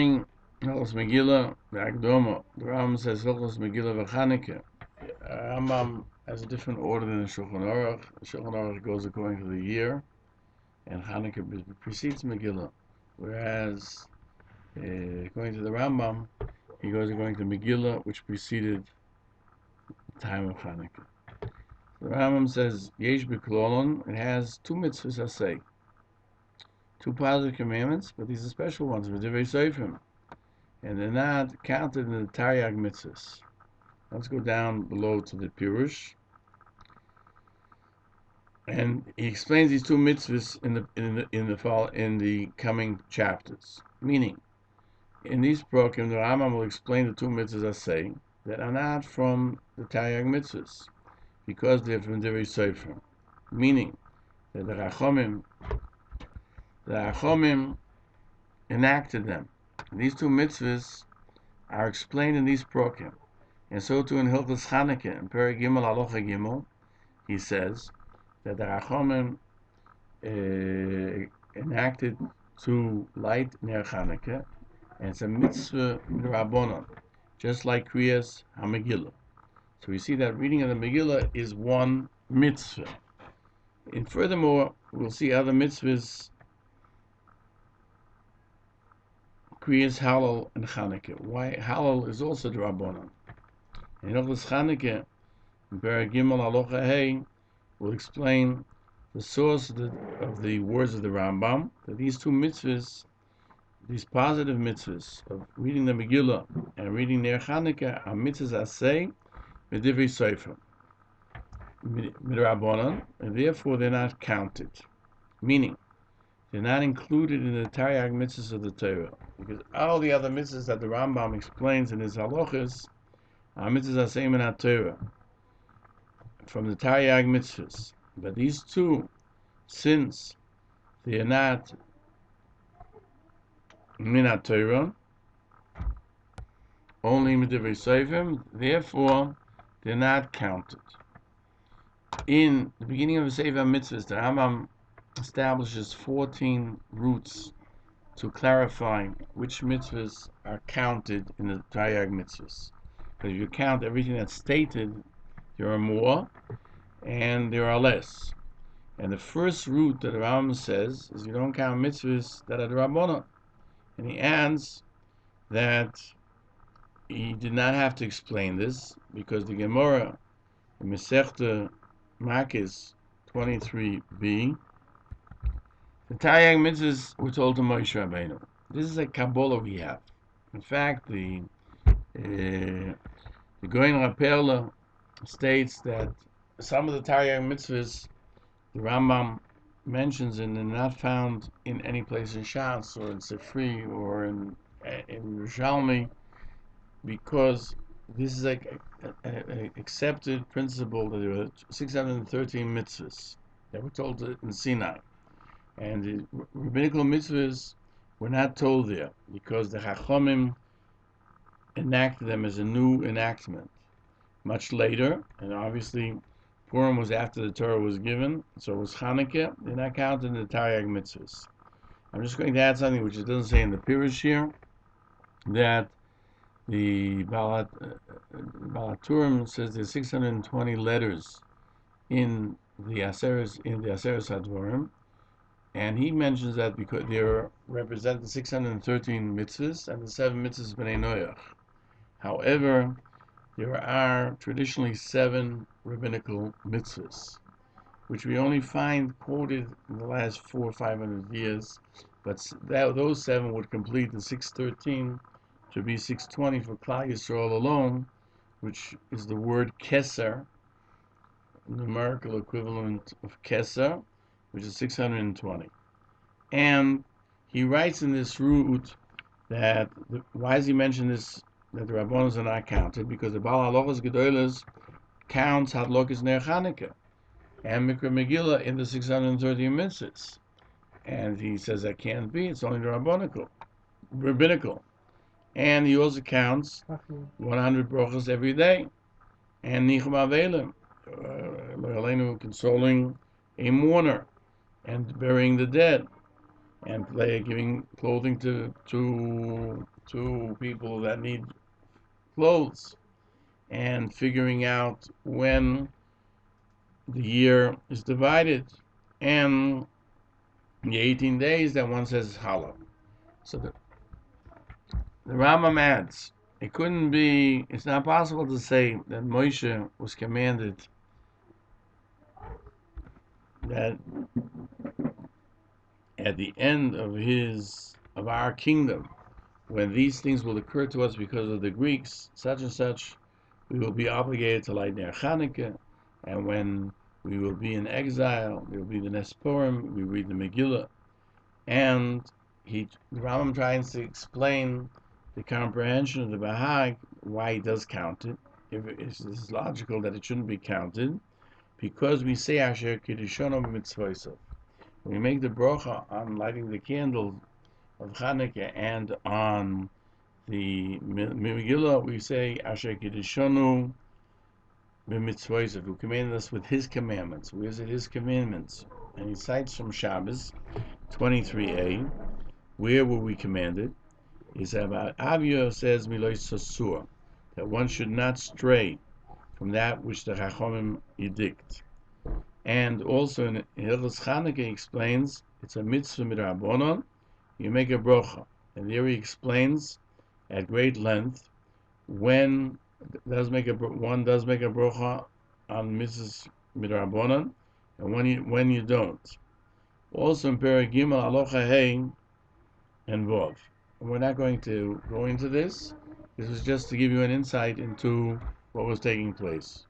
Hilchos Megillah, the Hakdomo. The Rambam says Hilchos Megillah v'Chanukah. Rambam has a different order than the Shulchan Aruch. The Shulchan Aruch goes according to the year, and Chanukah precedes Megillah. Whereas, according to the Rambam, he goes according to Megillah, which preceded the time of Chanukah. The Rambam says Yesh B'Klolon. It has two mitzvahs, I say, two positive commandments, but these are special ones. V'divrei Seifrim. And they're not counted in the Taryag mitzvahs. Let's go down below to the Peirush, and he explains these two mitzvahs in the coming chapters. Meaning, in these program, the Rambam will explain the two mitzvahs I say that are not from the Taryag mitzvahs because they're from Divrei Seifrim. Meaning that the Chachomim enacted them. And these two mitzvahs are explained in these program. And so too in Hilchos Chanukah, in Perek Gimel Halacha Gimel, he says that the Rachomim enacted to light Ner Chanukah, and it's a mitzvah Rabbanon, just like Kriyas HaMegillah. So we see that reading of the Megillah is one mitzvah. And furthermore, we'll see other mitzvahs, Kriyas Halal and Chanukah. Why Halal is also the Rabbanon. In Hilchos Chanukah, in Perek Gimel Halacha Hey, will explain the source of the words of the Rambam, that these two mitzvahs, these positive mitzvahs of reading the Megillah and reading Ner Chanukah, are mitzvahs asay v'divrei seifrim midrabanan, and therefore they're not counted. Meaning, they're not included in the Taryag mitzvahs of the Torah, because all the other mitzvahs that the Rambam explains in his halachas are mitzvahs asay min Torah, from the Taryag mitzvahs. But these two, since they are not min Torah, only midivrei seifrim, therefore they're not counted. In the beginning of the Sefer Mitzvahs, the Rambam establishes 14 routes to clarify which mitzvahs are counted in the Taryag mitzvahs. Because if you count everything that's stated, there are more, and there are less. And the first root that the Rambam says is you don't count mitzvahs that are the Rabbanon. And he adds that he did not have to explain this because the Gemara in Masechta Makis 23b, the Taryag mitzvahs were told to Moshe Rabbeinu. This is a Kabbalah we have. In fact, the Goyen Rapperle states that some of the Taryag mitzvahs the Rambam mentions and are not found in any place in Shas or in Sifri or in Yerushalmi, because this is an accepted principle that there are 613 mitzvahs that were told in Sinai, and the rabbinical mitzvahs were not told there because the Chachomim enacted them as a new enactment much later, and obviously Purim was after the Torah was given, so it was Chanukah. They're not counted in the Taryag mitzvahs. I'm just going to add something which it doesn't say in the Peirush here, that the Balaturim says there's 620 letters in the Aseres HaDvarim, and he mentions that because they represent the 613 mitzvahs and the 7 mitzvahs b'nei Noach. However, there are traditionally 7 rabbinical mitzvahs, which we only find quoted in the last 400 or 500 years, but those 7 would complete the 613 to be 620 for Klal Yisrael alone, which is the word Keser, numerical equivalent of Keser, which is 620. And he writes in this root that, why does he mention this, that the Rabbanos are not counted? Because the Baal Halachos Gedolos counts Hadlokes Ner Chanukah and Mikra Megillah in the 630 mitzvahs. And he says that can't be, it's only the rabbinical. And he also counts 100 brachos every day. And Nichum Avelim, consoling a mourner, and burying the dead, and giving clothing to to people that need clothes, and figuring out when the year is divided, and the 18 days that one says Hallow. So the Rambam adds, it's not possible to say that Moshe was commanded that at the end of our kingdom, when these things will occur to us because of the Greeks, such and such, we will be obligated to light Ner Chanukah, and when we will be in exile, there will be the Nesporim, we read the Megillah, and the Rambam tries to explain the comprehension of the Bahag, why he does count it. If it's logical that it shouldn't be counted, because we say Asher Kiddushono B'Mitzvosov. When we make the brocha on lighting the candle of Chanukah and on the Megillah, we say Asher Kiddushono B'Mitzvosov, who commanded us with His commandments. Where is it His commandments? And he cites from Shabbos 23a. Where were we commanded? Is about Avio says Miloy Sosur, that one should not stray from that which the Chachomim edict. And also in Hilchos Chanukah explains it's a mitzvah midrabanan. You make a brocha, and there he explains at great length when one does make a brocha on mitzvahs midrabanan, and when you don't. Also in Perek Gimel Halacha Hey and Vov. We're not going to go into this. This is just to give you an insight into what was taking place.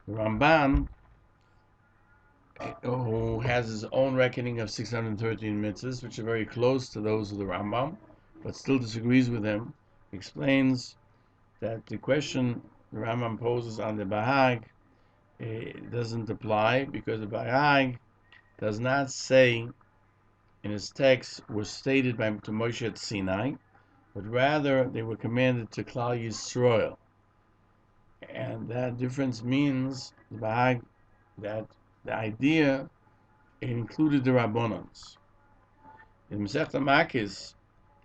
The Rambam, who has his own reckoning of 613 mitzvahs, which are very close to those of the Rambam, but still disagrees with him, explains that the question the Rambam poses on the Bahag doesn't apply, because the Bahag does not say in his text was stated to Moshe at Sinai, but rather they were commanded to Klal Yisrael. And that difference means that the idea included the Rabbonans. In Masechta Makis,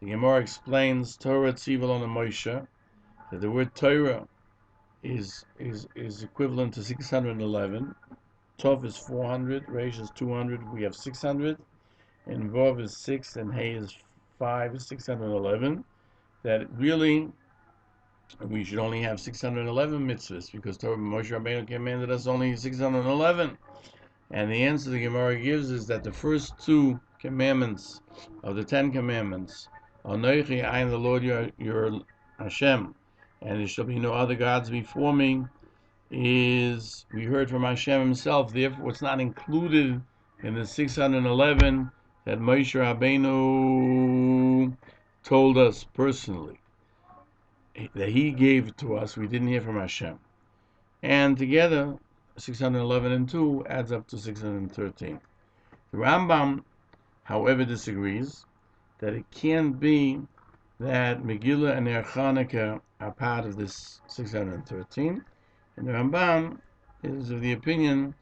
the Gemara explains Torah Tzivel on Moshe, that the word Torah is equivalent to 611. Tov is 400, Reish is 200, we have 600, and Vov is 6, and Hey is 5, is 611. That really we should only have 611 mitzvahs, because Torah Moshe Rabbeinu commanded us only 611. And the answer the Gemara gives is that the first two commandments of the 10 commandments, Anochi, I am the Lord your Hashem, and there shall be no other gods before me, is we heard from Hashem himself. Therefore, it's not included in the 611 that Moshe Rabbeinu told us personally, that he gave to us. We didn't hear from Hashem. And together, 611 and 2 adds up to 613. The Rambam, however, disagrees that it can't be that Megillah and Ner Chanukah are part of this 613. And the Rambam is of the opinion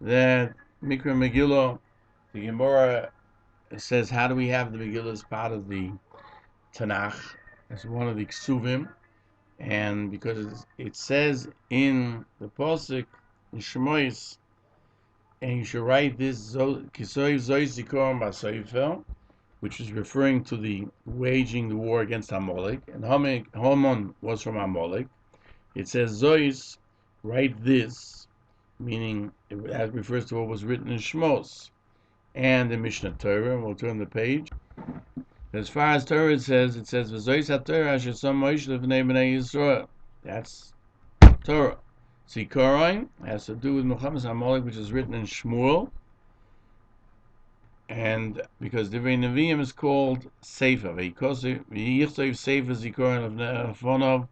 that Mikra Megillah, the Gemara says, how do we have the Megillah as part of the Tanakh, as one of the Ksuvim? And because it says in the Pasuk, in Shemois, and you should write this Kisoiv Zois Zikoron Basoifel, which is referring to the waging the war against Amalek, and Haman was from Amalek. It says Zois, write this, meaning that refers to what was written in Shmos and in Mishnah Torah, and we'll turn the page. As far as Torah it says V'zois HaTorah Asher Sam Moshe Lefnei Bnei Yisrael. That's Torah. Zikaron has to do with Muhammad's Amalek, which is written in Shmuel, and because Divrei Nevi'im is called Sefer. V'yichtoiv Sefer Zikaron Lefonov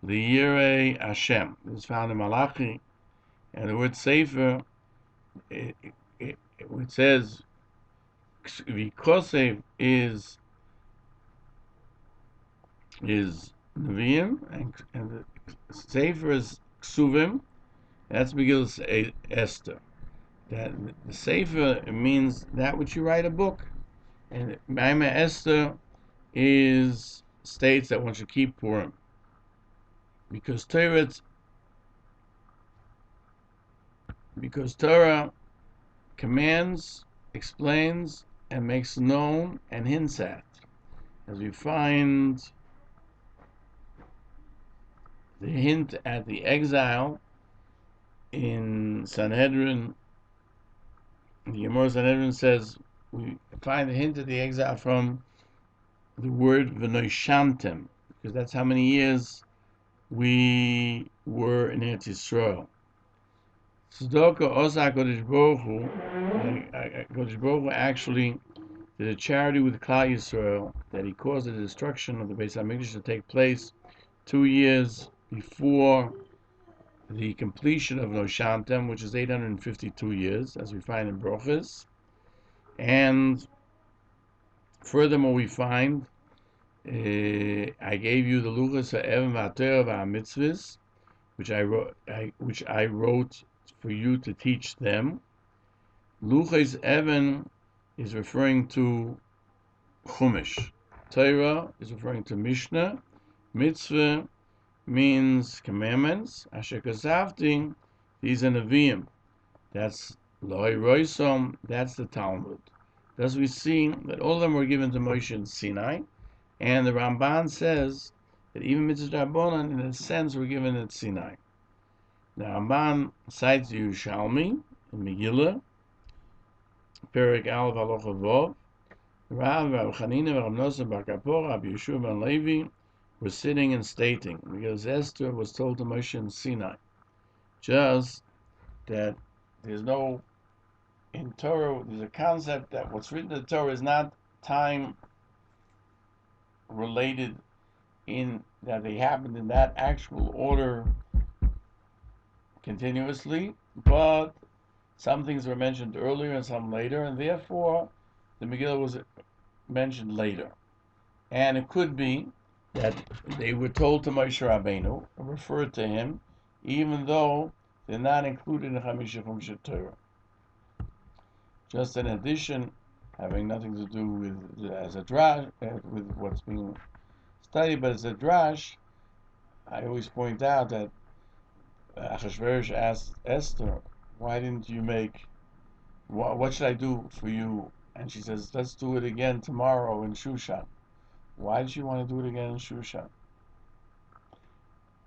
L'Yirei Hashem. This is found in Malachi, and the word Sefer, it says V'kosev is Nevi'im, and the Sefer is Ksuvim. That's Megillah Esther. That the Sefer means that which you write a book, and Maimah Esther is states that one should keep Purim because Torah commands, explains, and makes known and hints at, as we find the hint at the exile in Sanhedrin. The Gemara Sanhedrin says we find the hint at the exile from the word v'noishantem, because that's how many years we were in Eretz Yisrael. Tzedakah osa HaKadosh Baruch Hu, HaKadosh Baruch Hu actually did a charity with Klal Yisrael, that he caused the destruction of the Beis HaMikdash to take place 2 years before the completion of Noshantem, which is 852 years, as we find in Brochus. And furthermore, we find, I gave you the Luchos Ha'Evan V'Hatorah V'Hamitzvos, which I wrote for you to teach them. Luchos Evan is referring to Chumash. Torah is referring to Mishnah. Mitzvah means commandments. Asher Kasavti, these are Nevi'im. That's Loi Roisom, that's the Talmud. Thus we see that all of them were given to Moshe in Sinai, and the Ramban says that even Mitzvah Rabbanan, in a sense, were given at Sinai. The Ramban cites Yerushalmi in Megillah, Perek Aleph Halacha Vov. Rav Chanina, Rav Nosson Bar Kapor, Rabbi Yeshua ben Levi were sitting and stating, because Esther was told to Moshe in Sinai, just that there's no, in Torah, there's a concept that what's written in the Torah is not time related, in that they happened in that actual order continuously, but some things were mentioned earlier and some later, and therefore the Megillah was mentioned later. And it could be that they were told to Moshe Rabbeinu, referred to him, even though they're not included in Chamisha Chumshat Torah. Just in addition, having nothing to do with as a drash, with what's being studied, but as a drash, I always point out that Achashverosh asked Esther, "Why didn't you make? What should I do for you?" And she says, "Let's do it again tomorrow in Shushan." Why did she want to do it again in Shushan?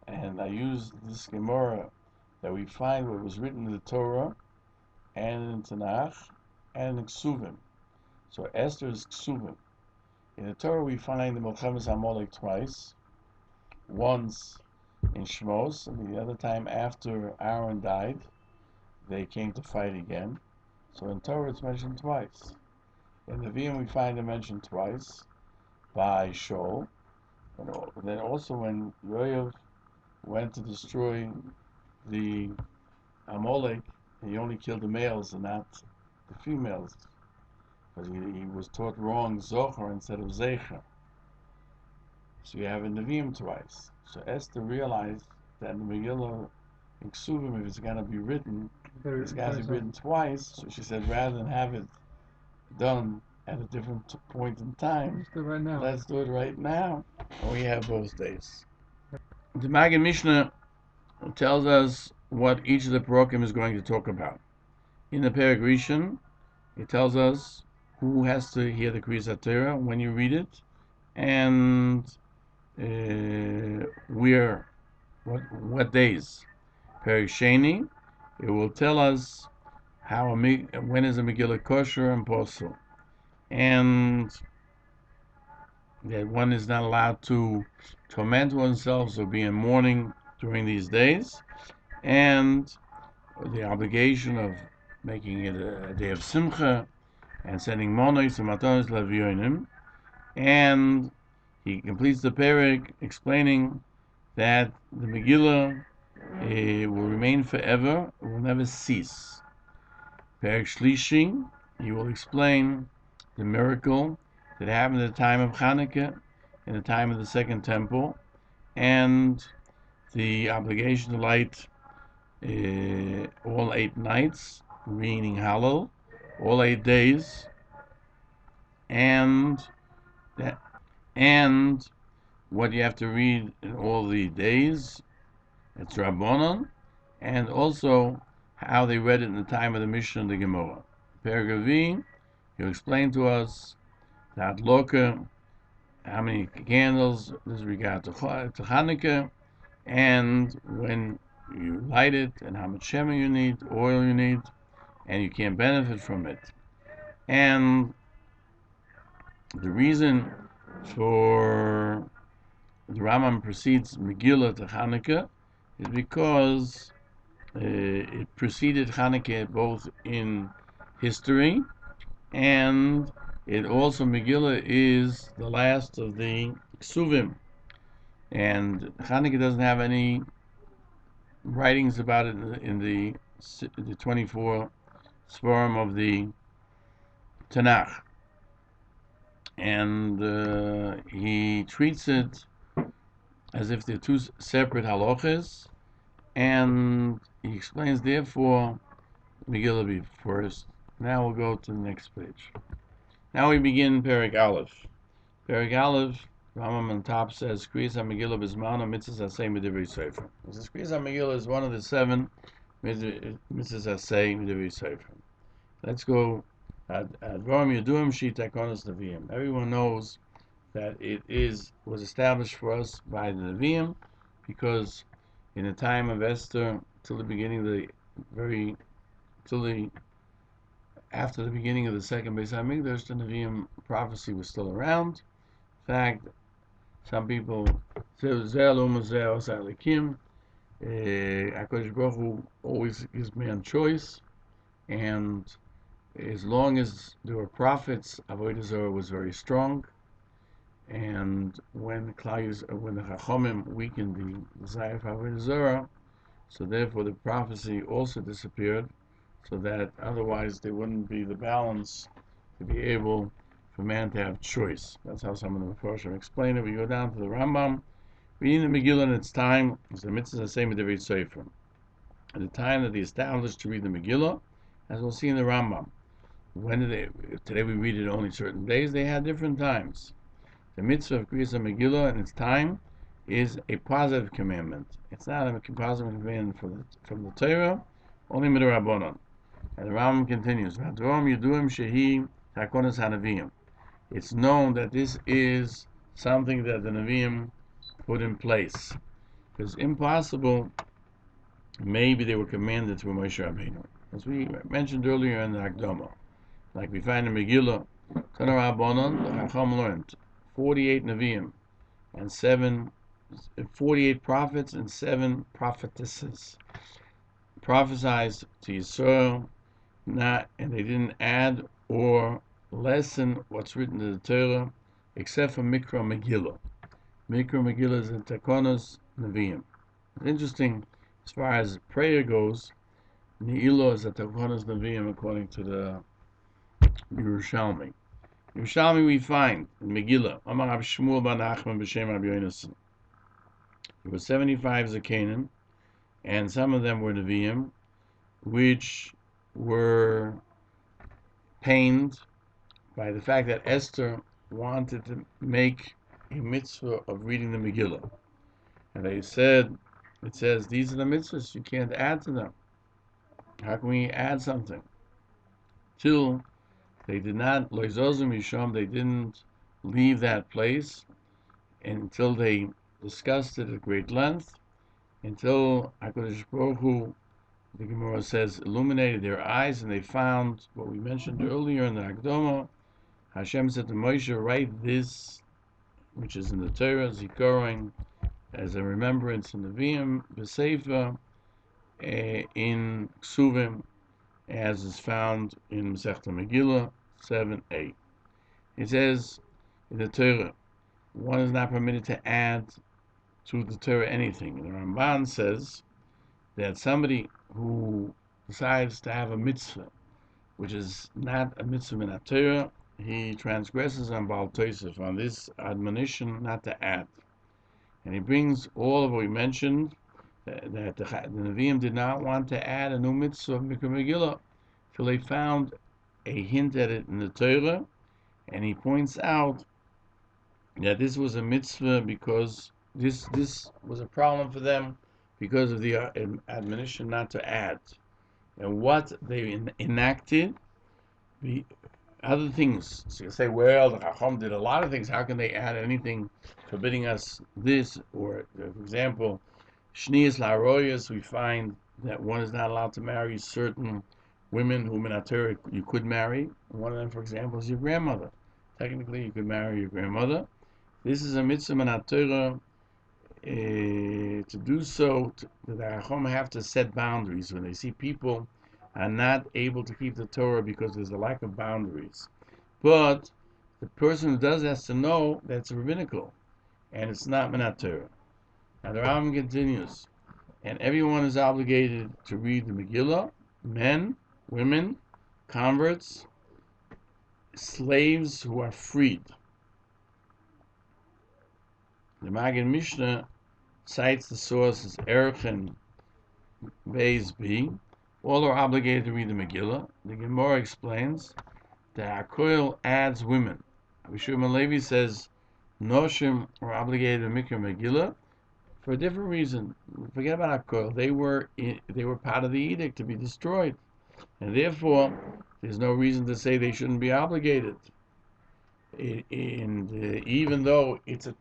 And I used this Gemara that we find what was written in the Torah and in Tanakh and in Ksuvim. So Esther is Ksuvim. In the Torah we find the Milchemes Amalek twice, once in Shmos, and the other time after Aaron died, they came to fight again. So in Torah it's mentioned twice. In the Nevi'im we find it mentioned twice by Shaul, and then also when Yoav went to destroy the Amalek, he only killed the males and not the females, because he was taught wrong Zohar instead of Zecher. So you have in Nevi'im twice. So Esther realized that in the Megillah in Ksuvim, if it's going to be written, it's got to be written twice. So she said, rather than have it done at a different point in time, let's do it right now. And we have both days. The Maggid Mishnah tells us what each of the Parokim is going to talk about. In the Perek Rishon, it tells us who has to hear the Kriyas HaTorah when you read it, and where, what days. Perek Sheni, it will tell us when is a Megillah kosher and posel, and that one is not allowed to torment oneself or be in mourning during these days, and the obligation of making it a day of simcha and sending monos and matanos lavionim. And he completes the perek explaining that the Megillah will remain forever, it will never cease. Perek Shlishi, he will explain the miracle that happened at the time of Hanukkah, in the time of the Second Temple, and the obligation to light all 8 nights, meaning Hallel, all 8 days, and what you have to read in all the days. It's Rabbanon, and also how they read it in the time of the Mishnah and the Gemara. Pergavi, he'll explain to us that Loka, how many candles with regard to Hanukkah, and when you light it, and how much shemen you need, oil you need, and you can't benefit from it. And the reason for the Rambam precedes Megillah to Hanukkah is because it preceded Hanukkah both in history, and it also, Megillah is the last of the Ksuvim, and Hanukkah doesn't have any writings about it in the 24 Sforim of the Tanakh. And he treats it as if they're two separate halachas, and he explains, therefore, Megillah be first. Now we'll go to the next page. Now we begin Perek Aleph. Perek Aleph, Rambam on top says, Kriyas HaMegillah B'zman HaMitzvahs Aseh Midivrei Sefer. This Kriyas HaMegillah is one of the 7 mitzvahs Aseh Midivrei Sefer. Let's go. Everyone knows that it was established for us by the Nevi'im, because in the time of Esther, till the beginning of after the beginning of the second Beis Hamikdash, the Nevi'im prophecy was still around. In fact, some people say HaKadosh Baruch Hu always gives man choice, and as long as there were prophets, Avodah Zarah was very strong. And when the Chachamim weakened the desire for Avodah Zarah, so therefore the prophecy also disappeared, so that otherwise there wouldn't be the balance to be able for man to have choice. That's how some of the Mepharshim explain it. We go down to the Rambam. Reading the Megillah in its time is the mitzvah the same with every Sefer. At the time that they established to read the Megillah, as we'll see in the Rambam, today we read it only certain days, they had different times. The mitzvah of Kriyas HaMegillah in its time is a positive commandment. It's not a positive commandment from the Torah, only midrabanan. And the Rambam continues, it's known that this is something that the Nevi'im put in place. Because impossible, maybe they were commanded through Moshe Rabbeinu. As we mentioned earlier in the Hakdomo, like we find in Megillah, Tana Rabbanon, the Chacham learned 48 Nevi'im and 48 prophets and 7 prophetesses prophesied to Yisrael, and they didn't add or lessen what's written in the Torah, except for Mikra Megillah. Mikra Megillah is in Takonos Nevi'im. It's interesting, as far as prayer goes, Ne'ilah is a Takonos Nevi'im according to the Yerushalmi. Yerushalmi we find in Megillah, Amar Rab Shmuel bar Nachman b'Shem Rabbi Yonasan. There were 75 Zakanim, and some of them were Nevi'im, which were pained by the fact that Esther wanted to make a mitzvah of reading the Megillah. And it says, these are the mitzvahs, you can't add to them. How can we add something? Till they did not, they didn't leave that place until they discussed it at great length, until HaKadosh Baruch Hu, the Gemara says, illuminated their eyes, and they found what we mentioned earlier in the Hakdomo. Hashem said to Moshe, write this, which is in the Torah, Zikaron, as a remembrance in the Nevi'im, B'Sefer, in Ksuvim, as is found in Masechta Megillah 7:8. It says in the Torah, one is not permitted to add to the Torah anything. The Ramban says that somebody who decides to have a mitzvah, which is not a mitzvah in the Torah, he transgresses on Baal Tosef, on this admonition not to add. And he brings all of what we mentioned, that the Nevi'im did not want to add a new mitzvah of Mikra Megillah till they found a hint at it in the Torah, and he points out that this was a mitzvah because this was a problem for them because of the admonition not to add. And what they enacted, the other things. So you say, well, the Chacham did a lot of things. How can they add anything forbidding us this? Or, for example, Shnias La'aroyas, we find that one is not allowed to marry certain women whom in Torah you could marry. One of them, for example, is your grandmother. Technically, you could marry your grandmother. This is a mitzvah in Torah. To do so, the Chacham have to set boundaries when they see people are not able to keep the Torah because there's a lack of boundaries. But the person who does has to know that it's rabbinical and it's not Minat Torah. Now the Rambam continues, and everyone is obligated to read the Megillah, men, women, converts, slaves who are freed. The Maggid Mishnah cites the sources Erech and Beis B. All are obligated to read the Megillah. The Gemara explains that Hakoil adds women. Rishon Levi says Noshim are obligated to Mikra Megillah for a different reason. Forget about Hakoil. They were part of the edict to be destroyed, and therefore there's no reason to say they shouldn't be obligated. Even though it's a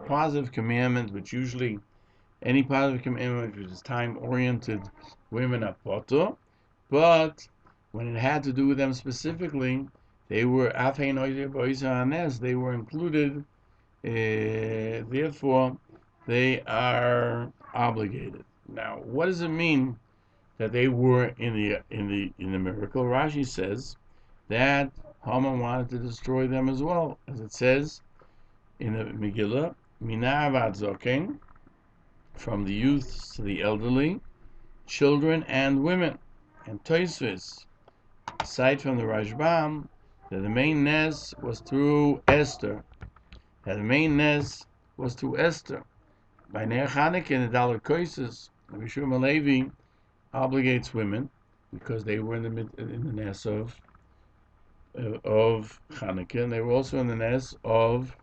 positive commandment, which usually any positive commandment which is time-oriented, women are potter, but when it had to do with them specifically, they were they were included. Therefore, they are obligated. Now, what does it mean that they were in the miracle? Rashi says that Haman wanted to destroy them as well, as it says in the Megillah, Mina avad zoken, from the youths to the elderly, children and women. And Tosfos cite from the Rambam that the main nes was through Esther. By Ner Chanukah in the Dalar Koises, Rishon Levi obligates women because they were in the nes of Chanukah, and they were also in the nes of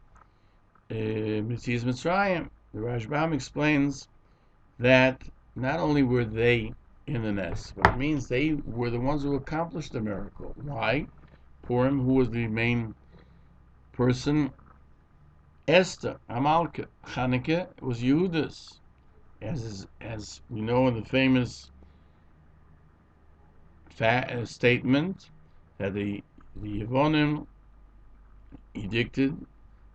Mitzias Mitzrayim. The Rambam explains that not only were they in the nest, but it means they were the ones who accomplished the miracle. Why? Purim, who was the main person? Esther, Amalka. Chanukah was Yehudas, as we know in the famous statement that the Yevonim edicted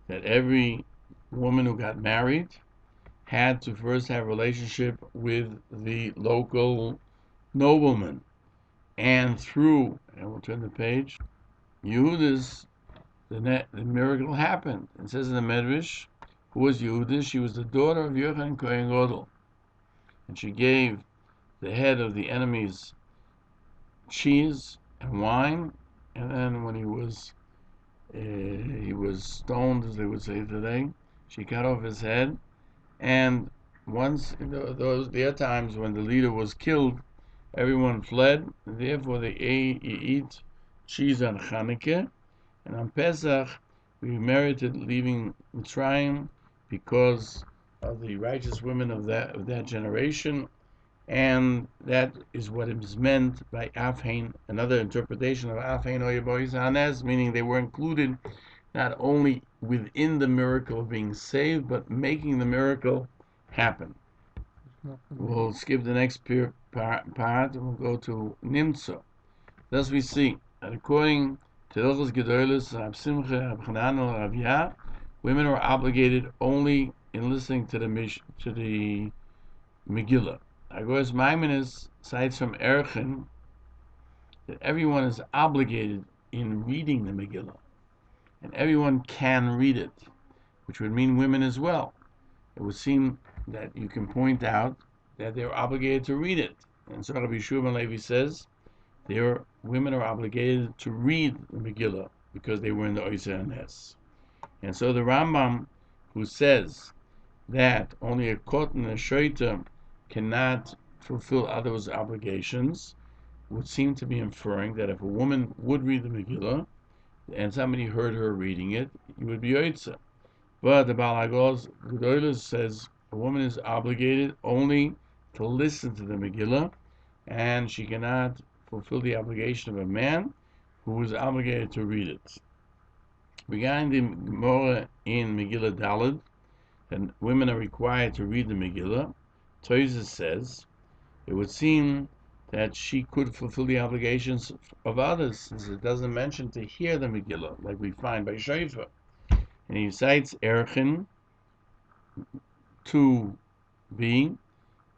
that every woman who got married had to first have a relationship with the local nobleman, and we'll turn the page, Yehudas, the miracle happened. It says in the Medrash, who was Yehudas? She was the daughter of Yochanan Kohen Gadol, and she gave the head of the enemies cheese and wine, and then when he was stoned, as they would say today, she cut off his head. And once there are times when the leader was killed, everyone fled, and therefore they eat cheese on Chanukah, and on Pesach we merited leaving Mitzrayim because of the righteous women of that generation, and that is what is meant by Afhein. Another interpretation of Afhein Oyabois Hanes, meaning they were included not only within the miracle of being saved, but making the miracle happen. We'll skip the next part and we'll go to Nimtza. Thus we see that according to Hilchos Gedolos, Rab Simcha, Rab Chanan, and Rav Yah, women are obligated only in listening to the Megillah. Agores Maimonides cites from Erech that everyone is obligated in reading the Megillah, and everyone can read it, which would mean women as well. It would seem that you can point out that they're obligated to read it. And so Rabbi Shimon Levi says women are obligated to read the Megillah because they were in the Oiseh Nes. And so the Rambam, who says that only a kot and a shoita cannot fulfill others' obligations, would seem to be inferring that if a woman would read the Megillah, and somebody heard her reading it, you would be yoitza. But the Baal HaGadol says a woman is obligated only to listen to the Megillah, and she cannot fulfill the obligation of a man who is obligated to read it. Regarding the Gemara in Megillah Daled, that women are required to read the Megillah, Tosfos says it would seem that she could fulfill the obligations of others, since it doesn't mention to hear the Megillah, like we find by Shofar. And he cites Erchin 2b,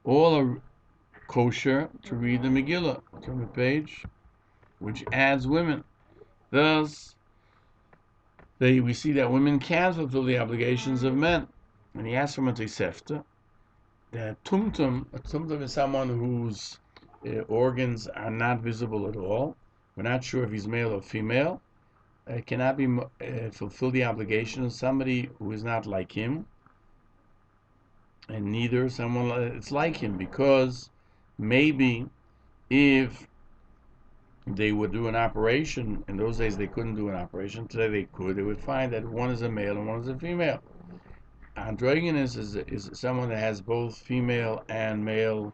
all are kosher to read the Megillah. Turn the page, which adds women. Thus, we see that women can fulfill the obligations of men. And he asks from a Tosefta that a tumtum is someone whose organs are not visible at all. We're not sure if he's male or female. Cannot be fulfill the obligation of somebody who is not like him, and neither someone it's like him, because maybe if they would do an operation, in those days they couldn't do an operation, today they could, they would find that one is a male and one is a female. Androgynous is someone that has both female and male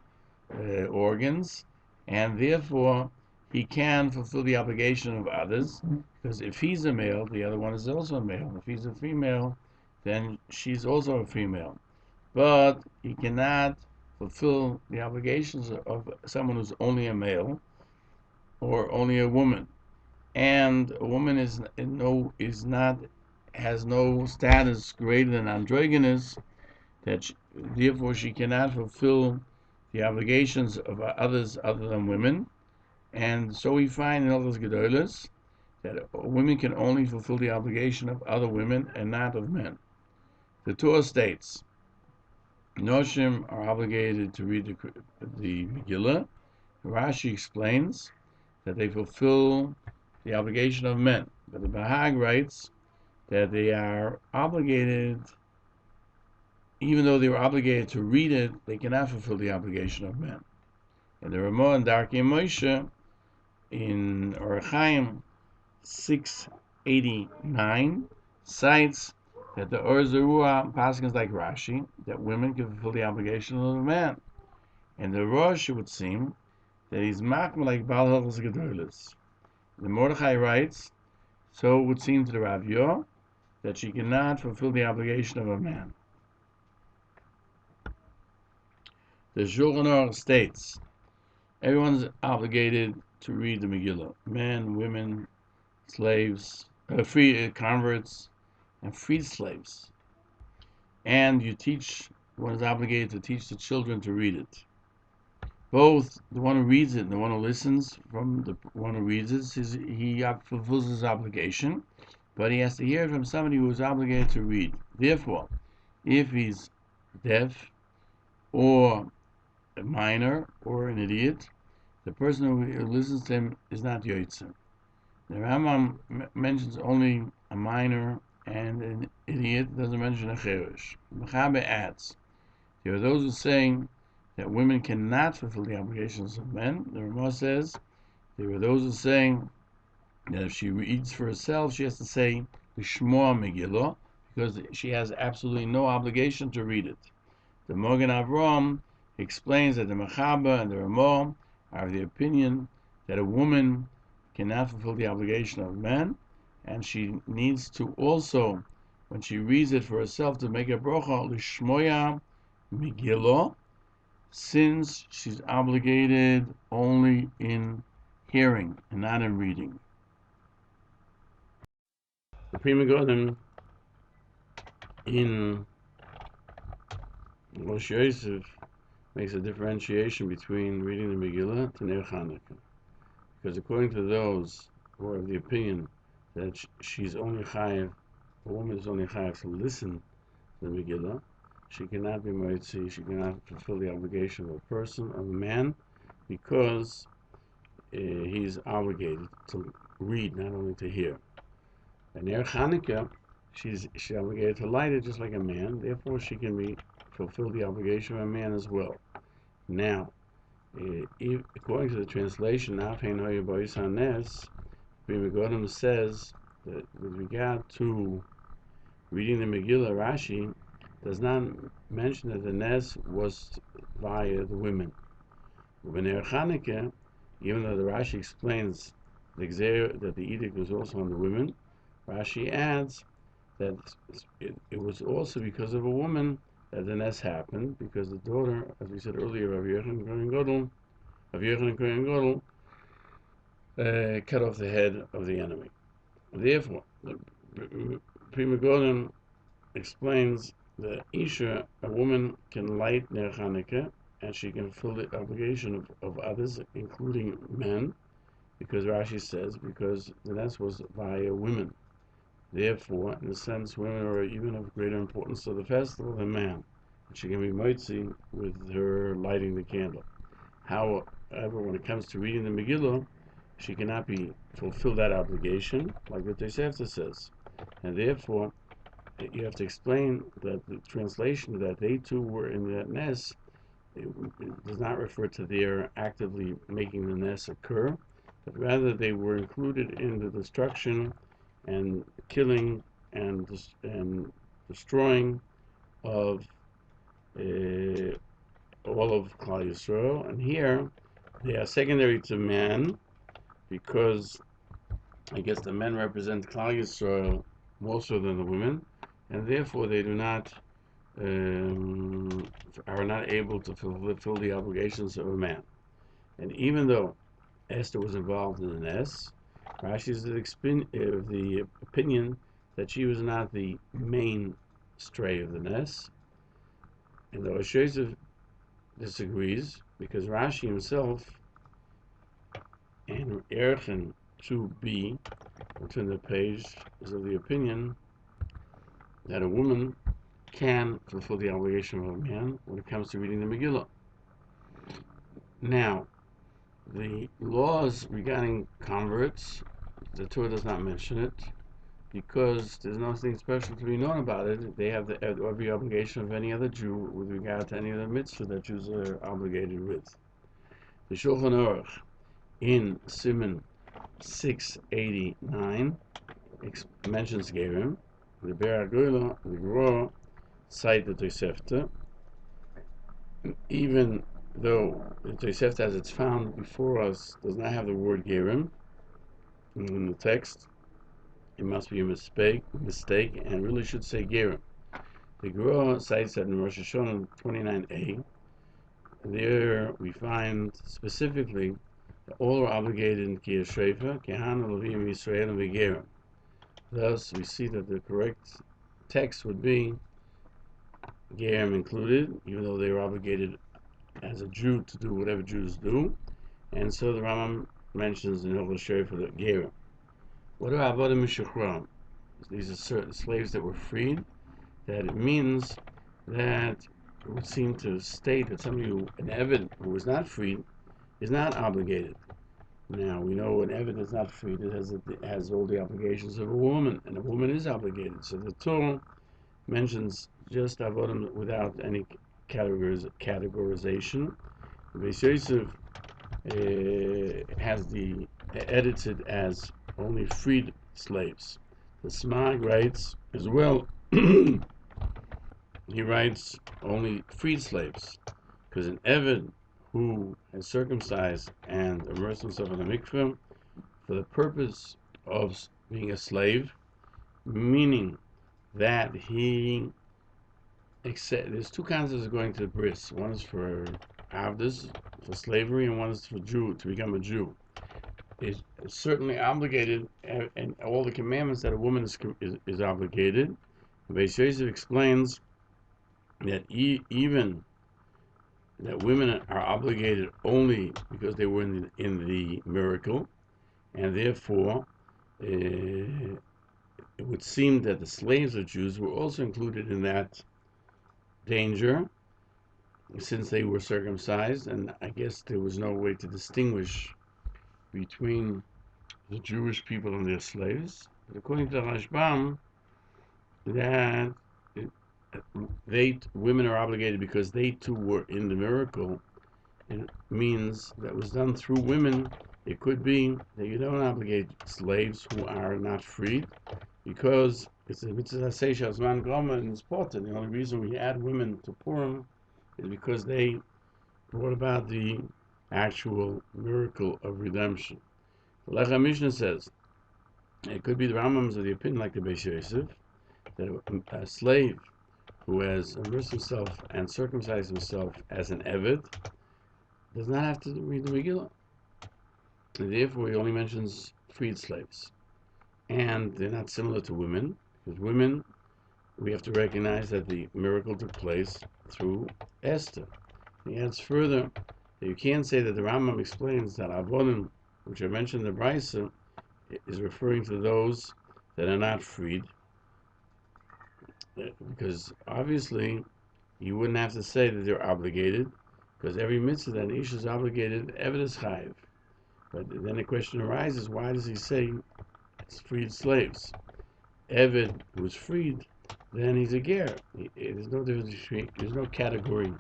organs, and therefore he can fulfill the obligation of others, because if he's a male, the other one is also a male. If he's a female, then she's also a female. But he cannot fulfill the obligations of someone who's only a male or only a woman. And a woman has no status greater than androgynous, therefore she cannot fulfill the obligations of others other than women. And so we find in Hilchos Gedolos that women can only fulfill the obligation of other women and not of men. The Torah states, Noshim are obligated to read the Megillah. Rashi explains that they fulfill the obligation of men. But the Bahag writes that they are obligated, even though they were obligated to read it, they cannot fulfill the obligation of men. And the Ramah and Darkei Moshe in Orach Chaim 689 cites that the Or Zarua paskins like Rashi, that women can fulfill the obligation of a man. And the Rosh, it would seem, that he's machmir like Baal Hilchos Gedolos. The Mordechai writes, so it would seem to the Rav Yo that she cannot fulfill the obligation of a man. The Shulchan Aruch states, everyone's obligated to read the Megillah. Men, women, slaves, free converts, and freed slaves. And one is obligated to teach the children to read it. Both the one who reads it and the one who listens from the one who reads it, he fulfills his obligation, but he has to hear it from somebody who is obligated to read. Therefore, if he's deaf or a minor or an idiot, the person who listens to him is not yoitza. The Rambam mentions only a minor and an idiot, doesn't mention a cherush. Mechabe adds, there are those who saying that women cannot fulfill the obligations of men. The Ramah says there are those who saying that if she reads for herself, she has to say L'shmoa Megillah, because she has absolutely no obligation to read it. The Magen Avraham explains that the Mechaber and the Ramah are of the opinion that a woman cannot fulfill the obligation of men, and she needs to also, when she reads it for herself, to make a brocha L'shmoya Megillah, since she's obligated only in hearing and not in reading. The Pri Megadim in Rosh Yosef makes a differentiation between reading the Megillah to Ner Chanukah, because according to those who are of the opinion that she's only chayav, a woman is only chayav to listen to the Megillah, she cannot be moitzi, she cannot fulfill the obligation of a person, of a man, because he's obligated to read, not only to hear. And Ner Chanukah, she's obligated to light it just like a man, therefore she can fulfill the obligation of a man as well. Now, according to the translation, Pri Megadim says that with regard to reading the Megillah, Rashi does not mention that the Nes was via the women. When Chanukah, even though the Rashi explains that the edict was also on the women, Rashi adds that it was also because of a woman that the Nes happened, because the daughter, as we said earlier, of Yochanan Kohen Gadol, cut off the head of the enemy. Therefore, the Pri Megadim explains that Isha, a woman, can light Ner Chanukah, and she can fulfill the obligation of others, including men, because Rashi says, because the Nes was via women. Therefore, in a sense, women are even of greater importance to the festival than man. And she can be mitzi with her lighting the candle. However, when it comes to reading the Megillah, she cannot fulfill that obligation, like the Tosefta says. And therefore, you have to explain that the translation that they too were in that Nes, it does not refer to their actively making the Nes occur, but rather they were included in the destruction and killing and destroying of all of Klal Yisrael. And here they are secondary to man, because I guess the men represent Klal Yisrael more so than the women, and therefore they are not able to fulfill the obligations of a man. And even though Esther was involved in the Nes, Rashi is of the opinion that she was not the main stray of the Nes, and though Yosef disagrees, because Rashi himself in Erchen 2b, within the page, is of the opinion that a woman can fulfill the obligation of a man when it comes to reading the Megillah. Now, the laws regarding converts, the Torah does not mention it, because there's nothing special to be known about it. They have every obligation of any other Jew with regard to any other mitzvah that Jews are obligated with. The Shulchan Aruch in Siman 689 mentions Gerim. The Ber HaGoyla, the Gra, cite the Tosefta, even though the Tosefta, as it's found before us, does not have the word Gerim in the text. It must be a mistake, and really should say Gerim. The Gra cites that in Rosh Hashanah 29a. There we find specifically that all are obligated in Kiyah Shrefa, Kehana, Levim, Yisrael, and Gerim. Thus, we see that the correct text would be Gerim included, even though they are obligated as a Jew to do whatever Jews do. And so the Rambam mentions in Hilchos Megillah for the Gerim. What are Avodim Mishachram? These are certain slaves that were freed. That it means that it would seem to state that somebody an Eved who was not freed is not obligated. Now, we know an Eved is not freed, it has all the obligations of a woman, and a woman is obligated. So the Torah mentions just Avodim without any categorization. Beis Yosef has the edited as only freed slaves. The Smag writes as well, he writes only freed slaves, because an Eved who has circumcised and immersed himself in a mikveh for the purpose of being a slave, meaning that there's two kinds of going to the bris. One is for avdus, for slavery, and one is for Jew, to become a Jew. Is certainly obligated, and all the commandments that a woman is obligated. Beis Yosef explains that even that women are obligated only because they were in the miracle, and therefore it would seem that the slaves of Jews were also included in that danger, since they were circumcised, and I guess there was no way to distinguish between the Jewish people and their slaves. But according to Rashbam, that women are obligated because they too were in the miracle. It means that was done through women, It could be that you don't obligate slaves who are not freed because it's a mitzvah seisha zman groma and it's important. The only reason we add women to Purim is because they brought about the actual miracle of redemption. The Halacha Mishnah says it could be the Rambam's of the opinion, like the Beis Yosef, that a slave who has immersed himself and circumcised himself as an Eved does not have to read the Megillah. And therefore, he only mentions freed slaves. And they're not similar to women, because women, we have to recognize that the miracle took place through Esther. He adds further that you can't say that the Rambam explains that Avodim, which I mentioned in the Brisa, is referring to those that are not freed, because obviously you wouldn't have to say that they're obligated, because every mitzvah that Ish is obligated, Eved is chayiv. But then the question arises, why does he say it's freed slaves? Eved who's freed, then he's a ger. There's no difference between, there's no category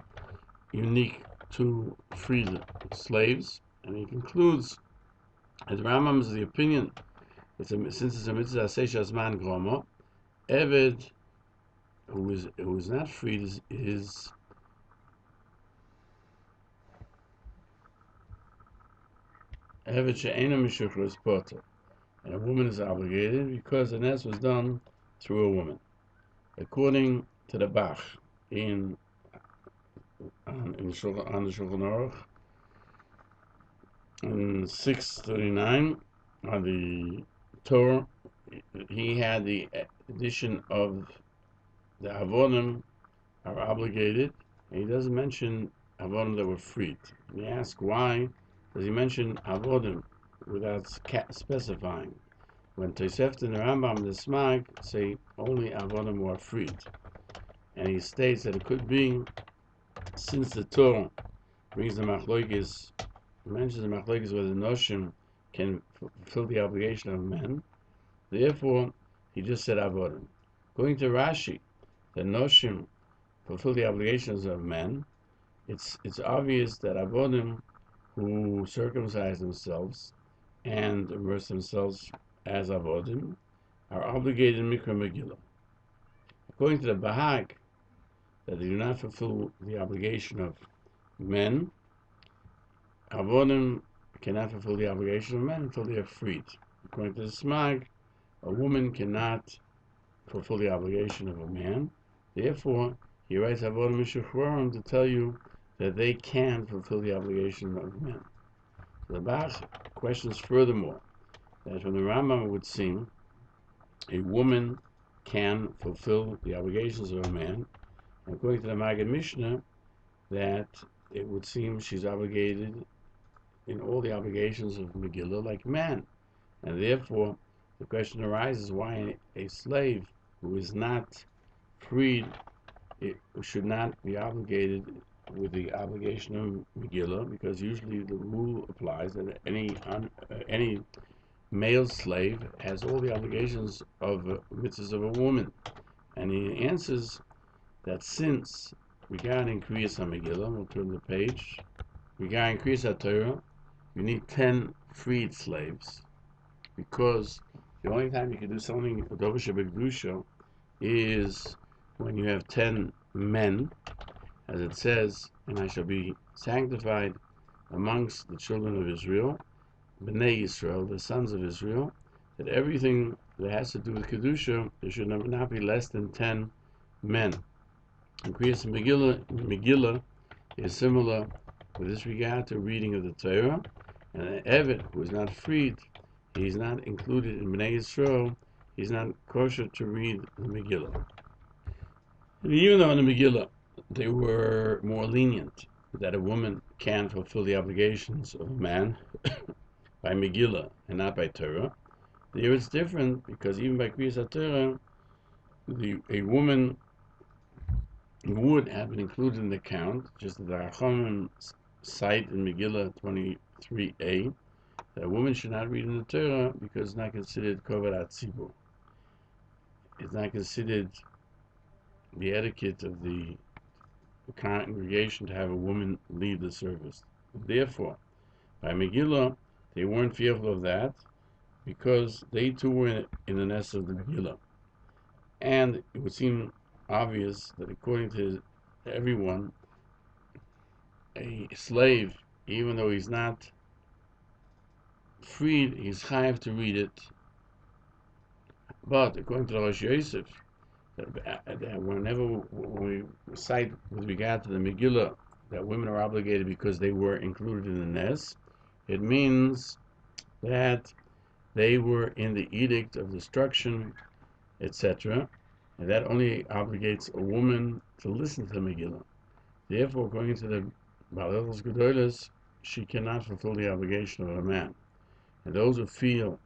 unique to freed slaves. And he concludes, as Rambam is the opinion, since it's a mitzvah seisha zman groma, Eved who is not freed is Eved she'ena mishuchros poter, and a woman is obligated because the nest was done through a woman. According to the Bach on the Shulchan Aruch, in 639 on the Torah, he had the addition of the Avodim are obligated, and he doesn't mention Avodim that were freed. And he asks why does he mention Avodim without specifying, when Tosefta and the Rambam and the Smag say only Avodim were freed. And he states that it could be, since the Torah brings the Machlokes, mentions the Machlokes where the Noshim can fulfill the obligation of men, therefore he just said Avodim. According to Rashi, the Noshim fulfill the obligations of men. It's obvious that Avodim who circumcise themselves and immerse themselves as Avodim are obligated in Mikra Megillah. According to the Bahag, that they do not fulfill the obligation of men, Avodim cannot fulfill the obligation of men until they are freed. According to the Smag, a woman cannot fulfill the obligation of a man. Therefore, he writes Avodim Mishuchrorim to tell you that they can fulfill the obligation of men. The Bach questions furthermore that from the Rambam it would seem a woman can fulfill the obligations of a man, and according to the Maggid Mishnah, that it would seem she's obligated in all the obligations of Megillah like man, and therefore the question arises why a slave who is not freed should not be obligated with the obligation of Megillah, because usually the rule applies that any male slave has all the obligations of mitzvahs of a woman. And he answers that since regarding Kriyas HaMegillah, we'll turn the page, regarding Kriyas HaTorah, you need 10 freed slaves, because the only time you can do something with Dovish B'Kedusha is when you have 10 men, as it says, and I shall be sanctified amongst the children of Israel, B'nai Yisrael, the sons of Israel, that everything that has to do with Kedusha, there should not be less than 10 men. And Kriyas Megillah is similar with this regard to reading of the Torah, and an Eved who is not freed, he's not included in B'nai Yisrael, he's not kosher to read the Megillah. And even though in the Megillah they were more lenient, that a woman can fulfill the obligations of a man by Megillah and not by Torah, there it's different, because even by Kriyas HaTorah, a woman would have been included in the count, just as the Chachamim cite in Megillah 23a, that a woman should not read in the Torah because it's not considered Kovod HaTzibur. It's not considered the etiquette of the congregation to have a woman lead the service. Therefore, by Megillah, they weren't fearful of that because they too were in the nest of the Megillah. And it would seem obvious that according to everyone, a slave, even though he's not freed, he's chayav to read it. But according to the Rosh Yosef, that whenever we cite with regard to the Megillah that women are obligated because they were included in the Nes, it means that they were in the edict of destruction, etc., and that only obligates a woman to listen to the Megillah. Therefore, according to the Hilchos Gedolos, she cannot fulfill the obligation of a man. And those who feel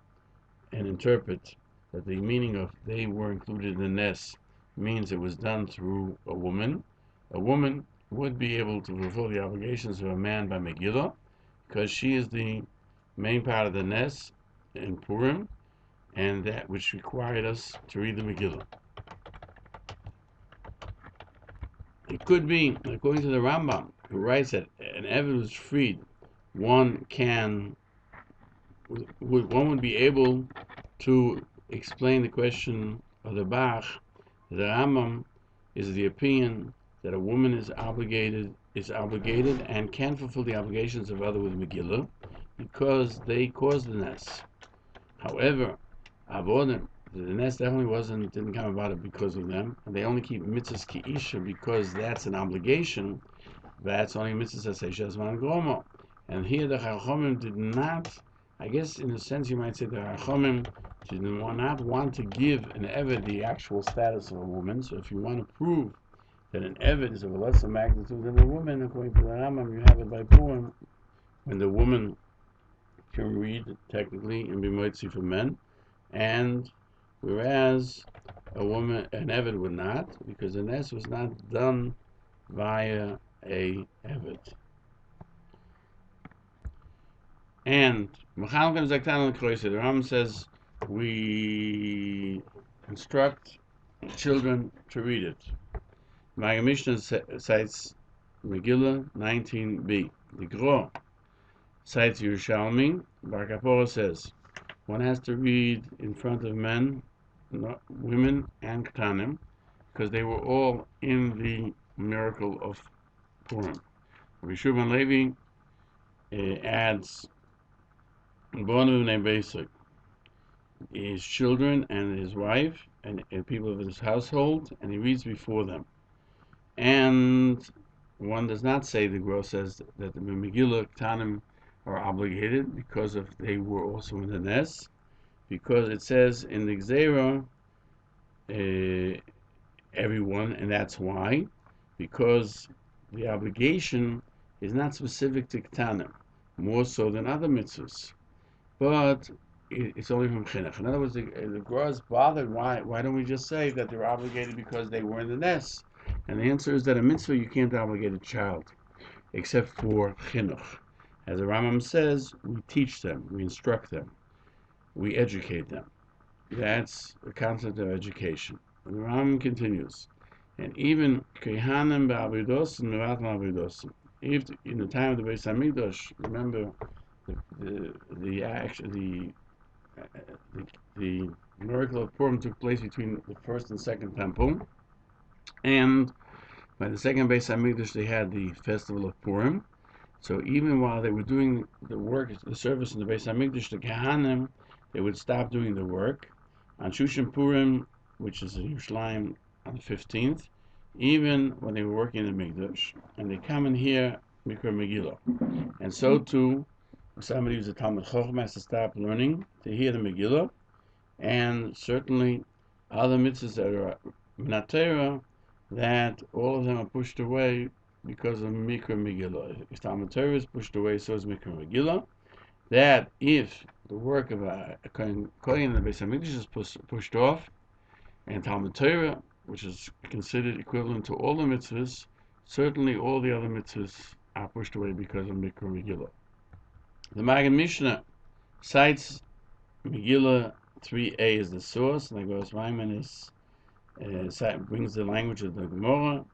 and interpret that the meaning of they were included in the Nes means it was done through a woman would be able to fulfill the obligations of a man by Megillah, because she is the main part of the Nes in Purim, and that which required us to read the Megillah. It could be, according to the Rambam, who writes that an Eved who's freed, one would be able to explain the question of the Bach. The Rambam is the opinion that a woman is obligated and can fulfill the obligations of other with Megillah because they caused the Nes. However, Avodim, the Nes definitely didn't come about because of them, and they only keep mitzvahs ki'isha because that's an obligation. That's only mitzvahs aseh man gromo. And here the Chachomim did not, I guess in a sense you might say the Chachomim did not want to give an Eved the actual status of a woman. So if you want to prove that an Eved is of a lesser magnitude than a woman, according to the Rambam, you have it by Purim, when the woman can read technically and be moitzi for men, and whereas an Eved would not, because the Nes was not done via a Eved. And Machon Nesher HaGadol, the Rambam says we instruct children to read it. My Mishnah cites Megillah 19b. The Gro cites Yerushalmi. Bar Kapora says one has to read in front of men, women, and Ketanim, because they were all in the miracle of Purim. Rabbi Shimon Levi adds his children and his wife and people of his household, and he reads before them. And one does not say, the Gro says, that the Megillah Ketanim are obligated because they were also in the Nes, because it says in the Gzeira, everyone, and that's why, because the obligation is not specific to Ketanim, more so than other mitzvahs, but it's only from Chinuch. In other words, the Gra is bothered, why don't we just say that they're obligated because they were in the Nes? And the answer is that a mitzvah you can't obligate a child, except for Chinuch. As the Rambam says, we teach them, we instruct them, we educate them. That's the concept of education. And the Rambam continues, and even Kehanim ba'avidos and Mevat ma'avidos. If in the time of the Beis Hamikdash, remember the miracle of Purim took place between the first and second temple, and by the second Beis Hamikdash they had the festival of Purim. So even while they were doing the work, the service in the Beis Hamikdash, the Kehanim, they would stop doing the work on Shushan Purim, which is in Yerushalayim on the 15th, even when they were working in the Mikdash, and they come and hear Mikra Megillah. And so too, somebody who's a Talmud Chacham has to stop learning to hear the Megillah, and certainly other mitzvahs that are Minat Torah, that all of them are pushed away because of Mikra Megillah. If Talmud Torah is pushed away, so is Mikra Megillah. That if the work of a Kohen in the Beis Hamikdash is pushed off, and Talmud Torah, which is considered equivalent to all the mitzvahs, certainly all the other mitzvahs are pushed away because of Mikra Megillah. The Maggid Mishnah cites Megillah 3a as the source, and the Goros Maimon brings the language of the Gemara.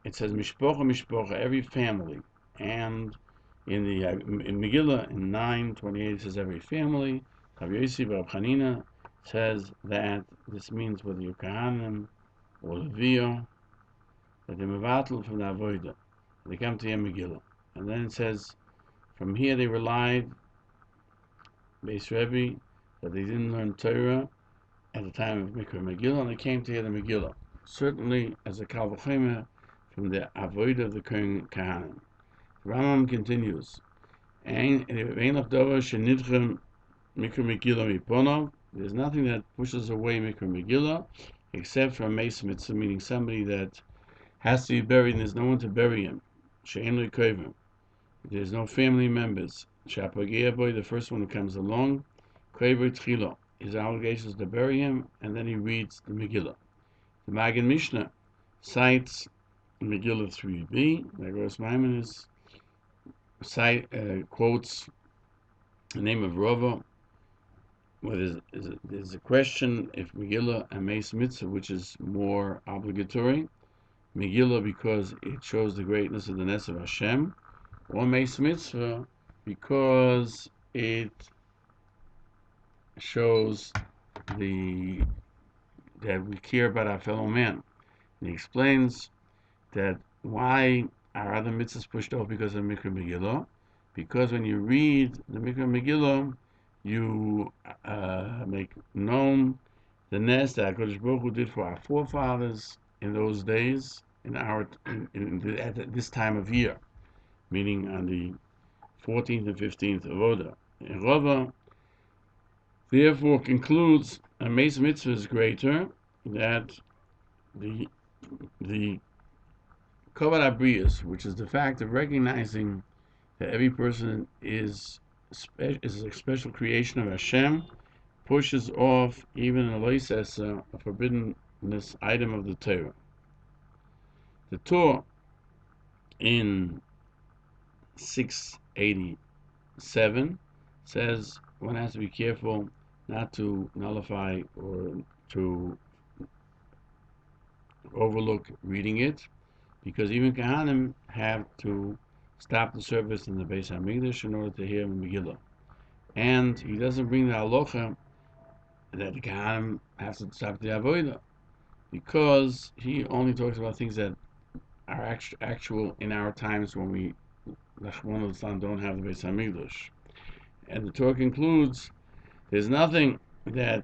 It says Mishpocha, Mishpocha, every family. And In the in Megillah, in 9:28, it says every family. Rabbi Yossi Bar Chanina says that this means whether you're Kahanim or Levio, that they're mevatel from the avodah. They come to Megillah. And then it says, from here they relied, Beis Rebbe, that they didn't learn Torah at the time of Mikra Megillah, and they came to hear the Megillah. Certainly, as a Kal V'chomer, from the avodah of the Kahanim. Rambam continues, there's nothing that pushes away Mikra Megillah except for a Meis Mitzvah, meaning somebody that has to be buried and there's no one to bury him. There's no family members. Boy, the first one who comes along, his obligation is to bury him, and then he reads the Megillah. The Magen Mishnah cites Megillah 3b. The Rosh Maimonides quotes the name of Rava. Well, there's a question if Megillah and Meis Mitzvah, which is more obligatory. Megillah because it shows the greatness of the Ness of Hashem, or Meis Mitzvah because it shows that we care about our fellow man. And he explains that why are other mitzvahs pushed off because of Mikra Megillah? Because when you read the Mikra Megillah, you make known the nest that HaKadosh Baruch Hu did for our forefathers in those days, at this time of year, meaning on the 14th and 15th of Oda. And Rava therefore concludes a Meis Mitzvah is greater, that the Kavod Abrius, which is the fact of recognizing that every person is a special creation of Hashem, pushes off even a loisesa, a forbiddenness item of the Torah. The Torah in 687 says one has to be careful not to nullify or to overlook reading it, because even Kahanim have to stop the service in the Beis HaMikdash in order to hear the Megillah. And he doesn't bring the Halacha that the Kahanim have to stop the Avodah, because he only talks about things that are actual in our times when we don't have the Beis HaMikdash. And the Torah concludes, there's nothing that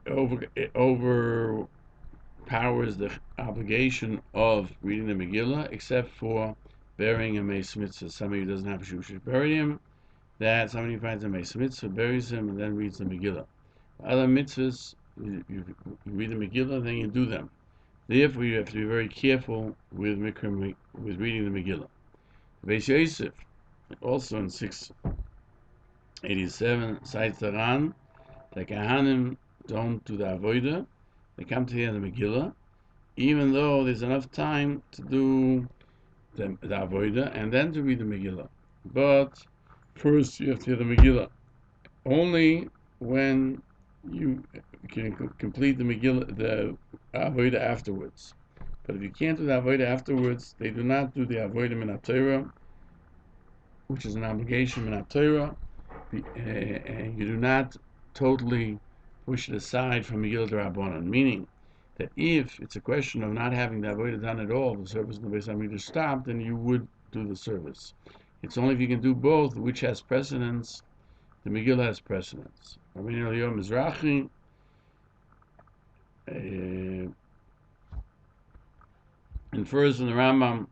overpowers the obligation of reading the Megillah except for burying a Meis Mitzvah. Somebody who doesn't have a shiur should bury him. That somebody finds a Meis Mitzvah, buries him, and then reads the Megillah. Other mitzvahs, you read the Megillah, then you do them. Therefore, you have to be very careful with reading the Megillah. Beis Yosef, also in 687, cites the Ran that Kahanim don't do the Avodah. They come to hear the Megillah, even though there's enough time to do the Avodah and then to read the Megillah. But first you have to hear the Megillah. Only when you can complete the Megillah, the Avodah afterwards. But if you can't do the Avodah afterwards, they do not do the Avodah min HaTorah, which is an obligation min HaTorah, and you do not totally push it aside from Megillah D'Rabbanan, meaning that if it's a question of not having the Avodah done at all, the service in the Beis HaMikdash stopped, then you would do the service. It's only if you can do both, which has precedence. The Megillah has precedence. Rabbeinu Eliyahu Mizrahi infers from the Rambam,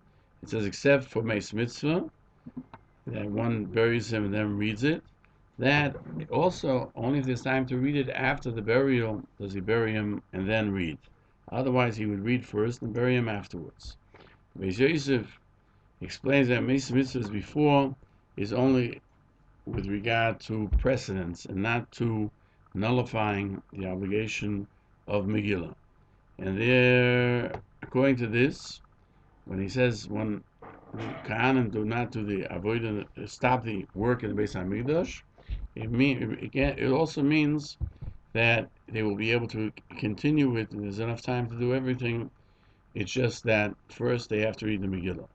it says, except for Meis Mitzvah, that one buries him and then reads it, that also, only if there's time to read it after the burial, does he bury him and then read. Otherwise, he would read first and bury him afterwards. Beis Yosef explains that Meis Mitzvahs before is only with regard to precedence and not to nullifying the obligation of Megillah. And there, according to this, when he says when Kahanim do not do the avodah, stop the work in the Beis HaMikdash, it also means that they will be able to continue it, and there's enough time to do everything. It's just that first they have to read the Megillah.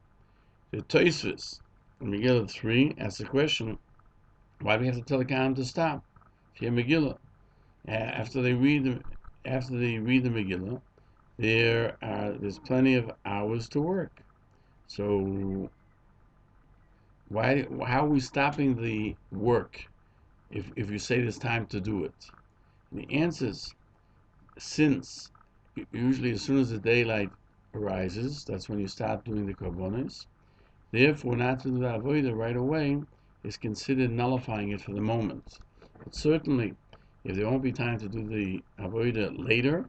The Tosfos Megillah 3 asks the question, why do we have to tell the Kohen to stop? If you have Megillah, after they read the Megillah, there's plenty of hours to work. So how are we stopping the work if you say there's time to do it? And the answer is, since usually as soon as the daylight arises, that's when you start doing the korbanos. Therefore, not to do the avodah right away is considered nullifying it for the moment. But certainly, if there won't be time to do the avodah later,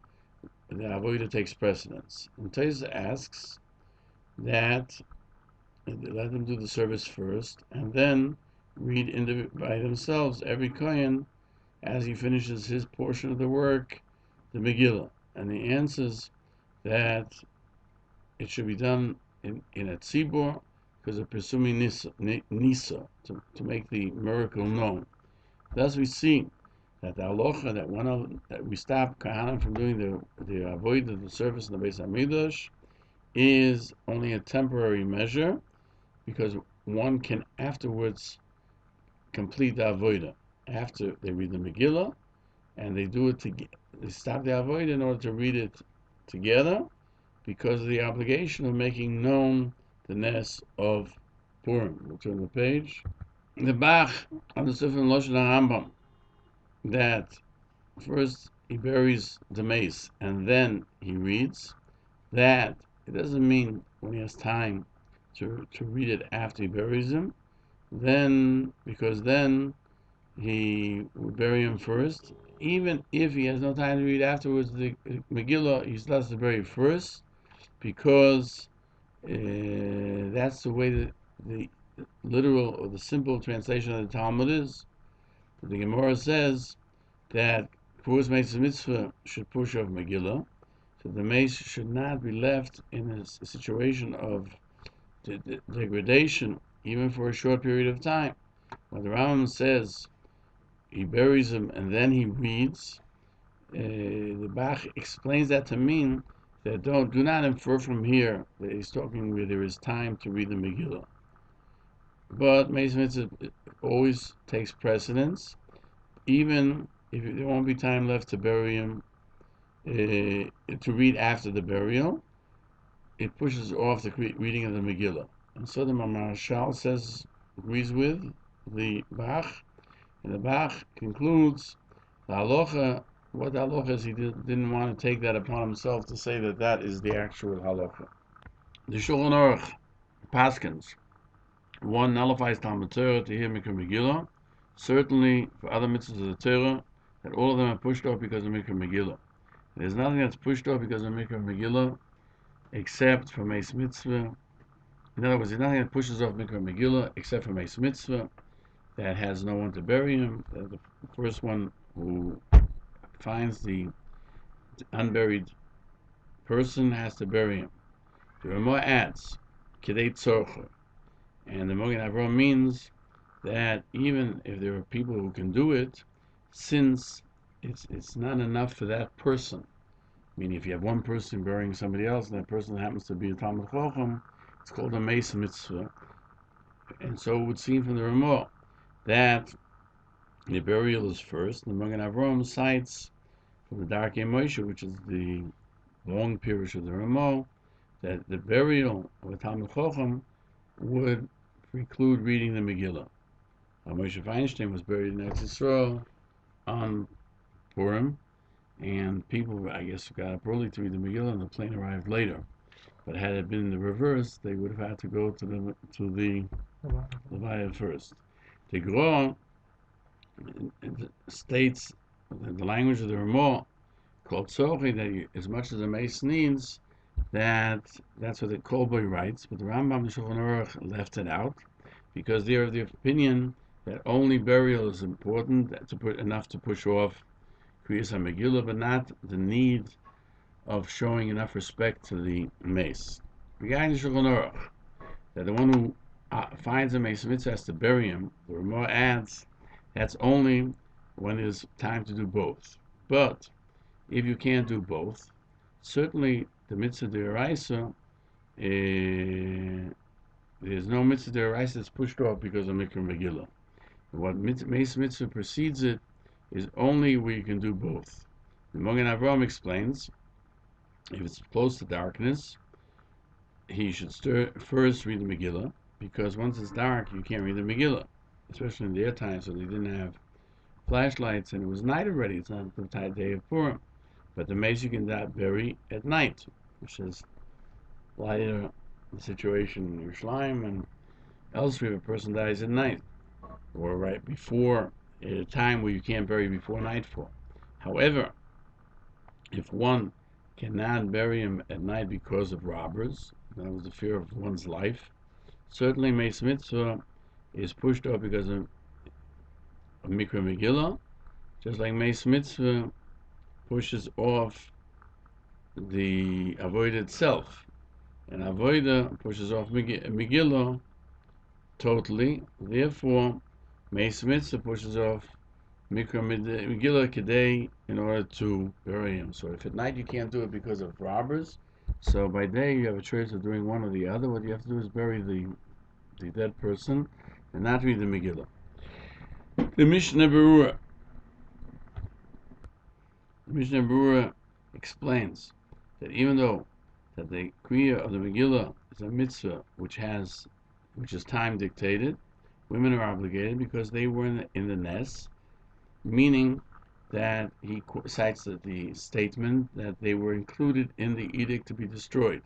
the avodah takes precedence. And Taisa asks that let them do the service first, and then read by themselves every kohen as he finishes his portion of the work, the Megillah. And the answer is that it should be done in a tzibur because of presuming nisa to make the miracle known. Thus we see that the halacha that we stop kahanim from doing the avodah, the service in the Beis Hamikdash, is only a temporary measure because one can afterwards complete the avodah after they read the Megillah, and they stop the avodah in order to read it together because of the obligation of making known the Nes of Purim. We'll turn the page. The Bach understood from Lashon Rambam that first he buries the mace and then he reads. That it doesn't mean when he has time to read it after he buries him, because then he would bury him first. Even if he has no time to read afterwards the Megillah, he still has to bury first, because that's the way that the literal or the simple translation of the Talmud is. The Gemara says that Kvuras Meis Mitzvah should push off Megillah, so the mace should not be left in a situation of degradation, even for a short period of time. When the Rambam says he buries him and then he reads, the Bach explains that to mean that do not infer from here that he's talking where there is time to read the Megillah. But Meis Mitzvah always takes precedence, even if there won't be time left to bury him, to read after the burial. It pushes off the reading of the Megillah. And so the Mamarshal agrees with the Bach, and the Bach concludes the halacha. What the halacha is, he didn't want to take that upon himself to say that is the actual halacha. The Shulchan Aruch paskins, one nullifies Talmud Torah to hear Mikra Megillah. Certainly, for other mitzvahs of the Torah, that all of them are pushed off because of Mikra Megillah. There's nothing that's pushed off because of Mikra Megillah except for Meis Mitzvah. In other words, there's nothing that pushes off Mikra Megillah except for Meis Mitzvah that has no one to bury him. The first one who finds the unburied person has to bury him. The Ramah adds, Kidei Tzorcha. And the Mogen Avram means that even if there are people who can do it, since it's not enough for that person, meaning if you have one person burying somebody else and that person happens to be a Talmud Chacham, it's called a Meis Mitzvah. And so it would seem from the Ramah that the burial is first. The Mogen Avram cites from the Darkei Moshe, which is the long Peirush of the Ramah, that the burial of a Talmud Chacham would preclude reading the Megillah. Moshe Feinstein was buried in Eretz Yisrael on Purim, and people, I guess, got up early to read the Megillah, and the plane arrived later. But had it been the reverse, they would have had to go to the Leviah first. The Gra states the language of the Ramah called Sochi, that as much as the mace needs, that's what the Kolboy writes, but the Rambam and Shulchan Aruch left it out because they are of the opinion that only burial is important, enough to push off Kriyas HaMegillah, but not the need of showing enough respect to the mace. Regarding Shulchan Aruch, that the one who finds a mace mitzvah has to bury him, the Ramah adds that's only when there's time to do both. But if you can't do both, certainly the mitzvah d'oraisa, the there's no mitzvah deraisa that's pushed off because of Mikra Megillah. What Meis Mitzvah precedes it is only where you can do both. The Machon Avraham explains, if it's close to darkness, he should first read the Megillah, because once it's dark, you can't read the Megillah, especially in their time, so they didn't have flashlights, and it was night already. It's not the day of Purim. But the mace you can bury at night, which is lighter the situation in Yerushalayim and elsewhere. If a person dies at night, or right before, at a time where you can't bury before nightfall. However, if one cannot bury him at night because of robbers, that was the fear of one's life, certainly Meis Mitzvah is pushed off because of Mikra Megillah, just like Meis Mitzvah pushes off the avodah itself, and avodah pushes off Megillah totally. Therefore, Meis Mitzvah pushes off Mikra Megillah Kedei in order to bury him. So if at night you can't do it because of robbers, so by day you have a choice of doing one or the other. What you have to do is bury the dead person and not read the Megillah. The Mishnah Berurah explains that even though that the kriya of the Megillah is a mitzvah which is time dictated, women are obligated because they were in the nest, meaning that he cites the statement that they were included in the edict to be destroyed.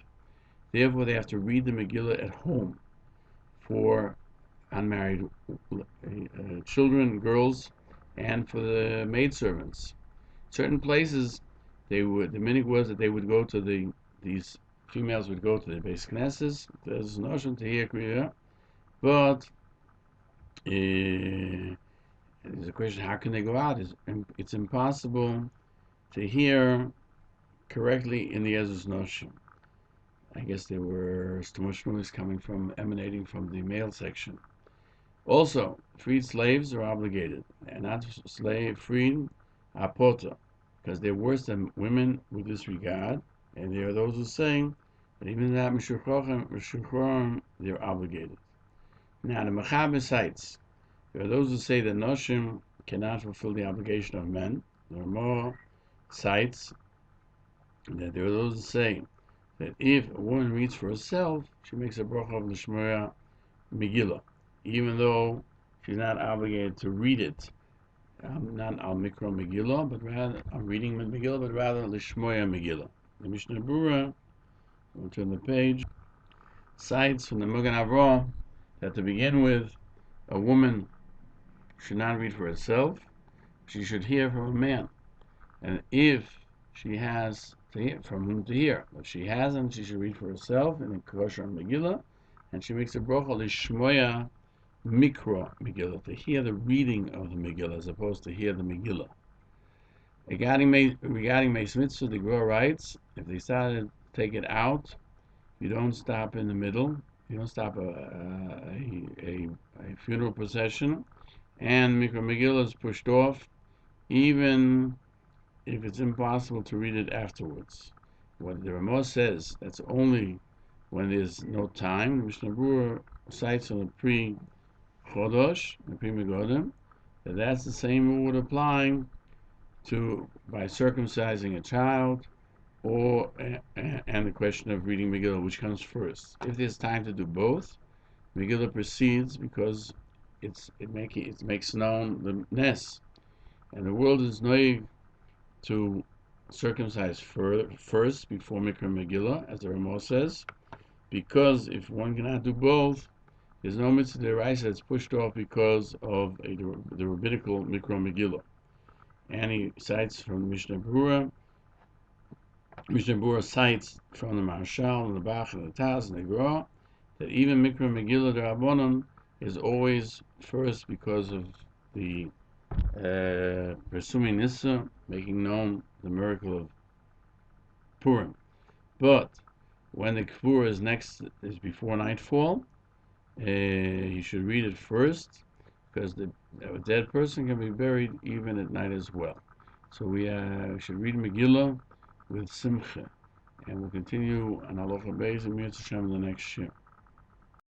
Therefore, they have to read the Megillah at home for unmarried children, girls, and for the maidservants. Certain places, the minhag was that they would go to these females would go to the Beis Knesses. There's a notion to hear kriya, but there's a question: how can they go out? It's impossible to hear correctly in the Ezra's notion. I guess there were too much noise emanating from the male section. Also, freed slaves are obligated, and not freed apota, because they're worse than women with this regard. And there are those who say that even that Meshuchorim, they're obligated. Now, the Mechaber cites, there are those who say that Noshim cannot fulfill the obligation of men. There are more cites that there are those who say that if a woman reads for herself, she makes a bracha of Lishmoya Megillah, even though she's not obligated to read it. Not al Mikra Megillah, but rather I'm reading Megillah, but rather Lishmoya Megillah. The Mishnah Berurah, we'll turn the page, cites from the Machon Avraham that to begin with, a woman should not read for herself. She should hear from a man, and if she has to hear from whom to hear, if she hasn't, she should read for herself in a kosher Megillah, and she makes a bracha Lishmoya Mikra Megillah, to hear the reading of the Megillah as opposed to hear the Megillah. Regarding Meis Mitzvah, the Gra writes, if they started to take it out, you don't stop in the middle, you don't stop a funeral procession, and Mikra Megillah is pushed off, even if it's impossible to read it afterwards. What the Rambam says, that's only when there's no time. The Mishnah Berurah cites on the pre-Chodosh, the pre-Megodim, that's the same rule would apply to by circumcising a child, or and the question of reading Megillah, which comes first. If there's time to do both, Megillah proceeds because it makes known the Nes, and the world is noig to circumcise first before Mikra Megillah, as the Rambam says, because if one cannot do both, there's no mitzvah deraisa that's pushed off because of the rabbinical Mikra Megillah. And he cites from the Mishnah Berurah. Mishnah Berurah cites from the Marshal and the Bach and the Taz and the Gra that even Mikra Megillah D'Rabbanan is always first because of the Presuming Nissa, making known the miracle of Purim. But when the Kfur is before nightfall, he should read it first, because a dead person can be buried even at night as well. So we should read Megillah with Simcha, and we'll continue on Halacha Beis and Mitzvah Shem in the next year.